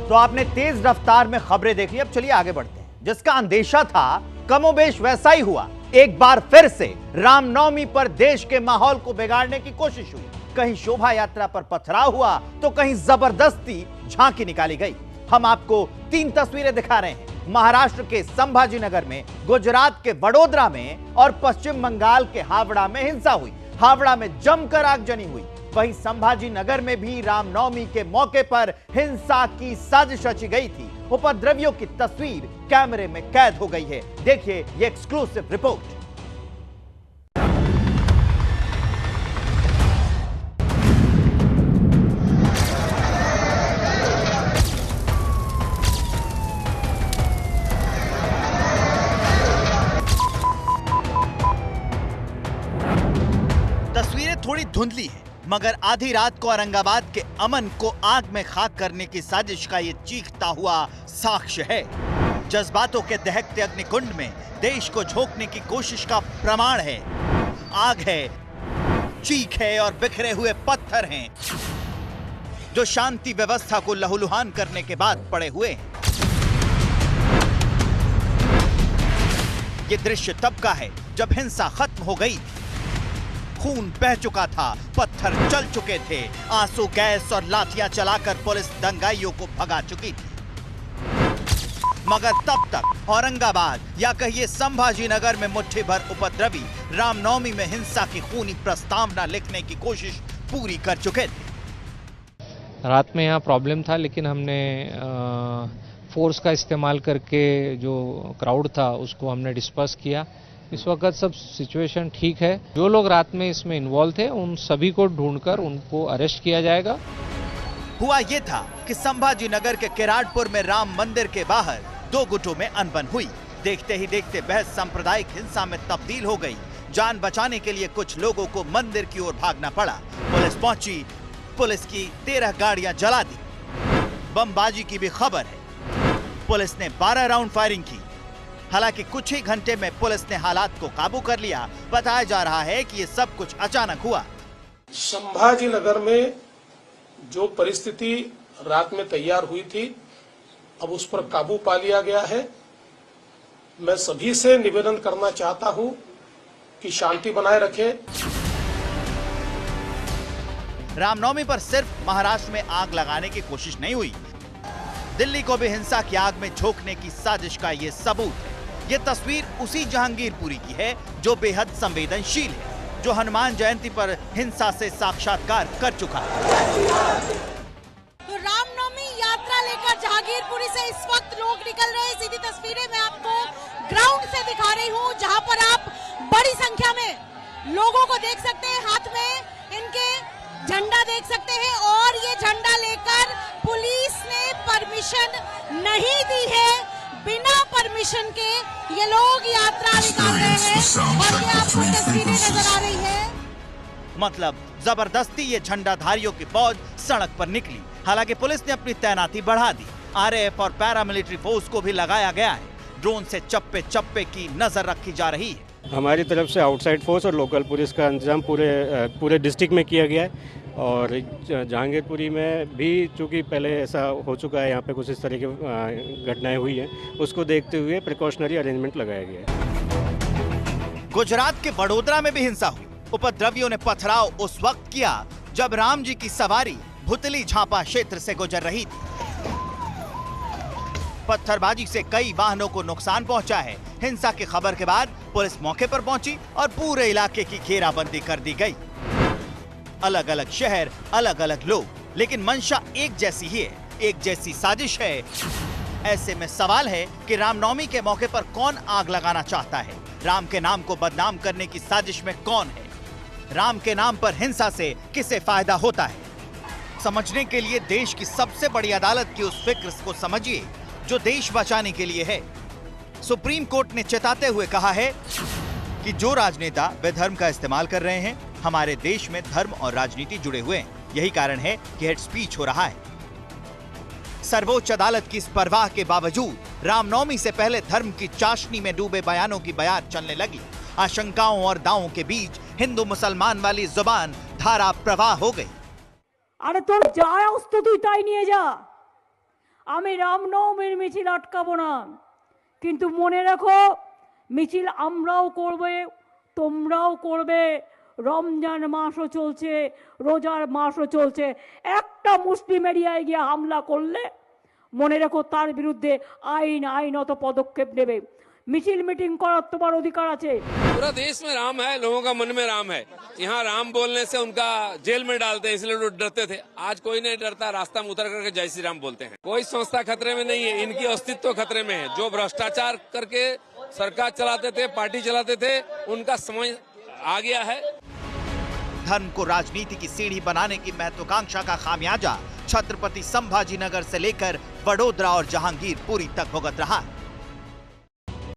तो आपने तेज रफ्तार में खबरें देख ली। अब चलिए आगे बढ़ते हैं। जिसका अंदेशा था कमोबेश वैसा ही हुआ। एक बार फिर से रामनवमी पर देश के माहौल को बिगाड़ने की कोशिश हुई। कहीं शोभा यात्रा पर पथराव हुआ तो कहीं जबरदस्ती झांकी निकाली गई। हम आपको 3 तस्वीरें दिखा रहे हैं। महाराष्ट्र के संभाजी नगर में, गुजरात के वडोदरा में और पश्चिम बंगाल के हावड़ा में हिंसा हुई। हावड़ा में जमकर आगजनी हुई। वहीं संभाजी नगर में भी रामनवमी के मौके पर हिंसा की साजिश रची गई थी। उपद्रवियों की तस्वीर कैमरे में कैद हो गई है। देखिए ये एक्सक्लूसिव रिपोर्ट। तस्वीरें थोड़ी धुंधली है, मगर आधी रात को औरंगाबाद के अमन को आग में खाक करने की साजिश का ये चीखता हुआ साक्ष्य है। जज्बातों के दहकते अग्निकुंड में देश को झोंकने की कोशिश का प्रमाण है। आग है, चीख है और बिखरे हुए पत्थर हैं जो शांति व्यवस्था को लहूलुहान करने के बाद पड़े हुए हैं। ये दृश्य तब का है जब हिंसा खत्म हो गई। खून बह चुका था, पत्थर चल चुके थे, आंसू गैस और लाठियां चलाकर पुलिस दंगाइयों को भगा चुकी थी। मगर तब तक औरंगाबाद या कहिए संभाजी नगर में मुट्ठी भर उपद्रवी रामनवमी में हिंसा की खूनी प्रस्तावना लिखने की कोशिश पूरी कर चुके थे। रात में यहाँ प्रॉब्लम था, लेकिन हमने फोर्स का इस्तेमाल करके जो क्राउड था उसको हमने डिस्पर्स किया। इस वक्त सब सिचुएशन ठीक है। जो लोग रात में इसमें इन्वॉल्व थे उन सभी को ढूंढकर उनको अरेस्ट किया जाएगा। हुआ ये था कि संभाजी नगर के किराटपुर में राम मंदिर के बाहर 2 गुटों में अनबन हुई। देखते ही देखते बहस सांप्रदायिक हिंसा में तब्दील हो गई। जान बचाने के लिए कुछ लोगों को मंदिर की ओर भागना पड़ा। पुलिस पहुंची, पुलिस की 13 गाड़ियां जला दी। बमबाजी की भी खबर है। पुलिस ने 12 राउंड फायरिंग की। हालांकि कुछ ही घंटे में पुलिस ने हालात को काबू कर लिया। बताया जा रहा है कि ये सब कुछ अचानक हुआ। संभाजी नगर में जो परिस्थिति रात में तैयार हुई थी, अब उस पर काबू पा लिया गया है। मैं सभी से निवेदन करना चाहता हूं कि शांति बनाए रखें। रामनवमी पर सिर्फ महाराष्ट्र में आग लगाने की कोशिश नहीं हुई, दिल्ली को भी हिंसा की आग में झोंकने की साजिश का ये सबूत है। ये तस्वीर उसी जहांगीरपुरी की है जो बेहद संवेदनशील है, जो हनुमान जयंती पर हिंसा से साक्षात्कार कर चुका है। तो रामनवमी यात्रा लेकर जहांगीरपुरी से इस वक्त लोग निकल रहे हैं। सीधी तस्वीरें मैं आपको ग्राउंड से दिखा रही हूँ, जहाँ पर आप बड़ी संख्या में लोगों को देख सकते हैं। हाथ में इनके झंडा देख सकते हैं और ये झंडा लेकर पुलिस ने परमिशन नहीं दी है, बिना परमिशन के ये लोग यात्रा निकाल रहे हैं और ये आपको तस्वीरें नजर आ रही है। मतलब जबरदस्ती ये झंडाधारियों की फौज सड़क पर निकली। हालांकि पुलिस ने अपनी तैनाती बढ़ा दी। आरएएफ और पैरामिलिट्री फोर्स को भी लगाया गया है। ड्रोन से चप्पे चप्पे की नजर रखी जा रही है। हमारी तरफ से आउटसाइड फोर्स और लोकल पुलिस का इंतजाम पूरे डिस्ट्रिक्ट में किया गया है। और जहांगीरपुरी में भी चूँकि पहले ऐसा हो चुका है, यहाँ पे कुछ इस तरह की घटनाएं हुई हैं, उसको देखते हुए प्रिकॉशनरी अरेंजमेंट लगाया गया है। गुजरात के वडोदरा में भी हिंसा हुई। उपद्रवियों ने पथराव उस वक्त किया जब राम जी की सवारी भुतली झापा क्षेत्र से गुजर रही थी। पत्थरबाजी से कई वाहनों को नुकसान पहुंचा है। हिंसा की खबर के बाद पुलिस मौके पर पहुंची और पूरे इलाके की घेराबंदी कर दी गई। अलग अलग शहर, अलग अलग लोग, लेकिन मंशा एक जैसी ही है, एक जैसी साजिश है। ऐसे में सवाल है कि रामनवमी के मौके पर कौन आग लगाना चाहता है? राम के नाम को बदनाम करने की साजिश में कौन है? राम के नाम पर हिंसा से किसे फायदा होता है? समझने के लिए देश की सबसे बड़ी अदालत की उस फिक्र को समझिए जो देश बचाने के लिए है। सुप्रीम कोर्ट ने चेताते हुए कहा है कि जो राजनेता बेधर्म का इस्तेमाल कर रहे हैं, हमारे देश में धर्म और राजनीति जुड़े हुए हैं। यही कारण है कि हेट स्पीच हो रहा है। सर्वोच्च अदालत की इस परवाह के बावजूद रामनवमी से पहले धर्म की चाशनी में डूबे बयानों की बयार चलने लगी। आशंकाओं और दावों के बीच हिंदू मुसलमान वाली जुबान धारा प्रवाह हो गई। अरे তোর যা অস্ত্র তুই তাই নিয়ে যা, আমি রামনবমীর মিছিল আটকাবো না, কিন্তু মনে রাখো মিছিল আমরাও করবে, তোমরাও করবে। রমজান মাসও চলছে, রোজার মাসও চলছে। একটা মুসলিম এরিয়ায় গিয়ে হামলা করলে মনে রেখো তার বিরুদ্ধে আইনত পদক্ষেপ নেবে। मिছিল मीटिंग করার তোমার অধিকার আছে। पूरा देश में राम है, लोगों का मन में राम है। यहाँ राम बोलने से उनका जेल में डालते हैं, इसलिए लोग डरते थे। आज कोई नहीं डरता, रास्ता में उतर करके जय श्री राम बोलते हैं। कोई संस्था खतरे में नहीं है, इनकी अस्तित्व खतरे में है। जो भ्रष्टाचार करके सरकार चलाते थे, पार्टी चलाते थे, उनका समय आ गया है। धर्म को राजनीति की सीढ़ी बनाने की महत्वाकांक्षा का खामियाजा छत्रपति संभाजीनगर से लेकर वडोदरा और जहांगीरपुरी तक भुगत रहा है।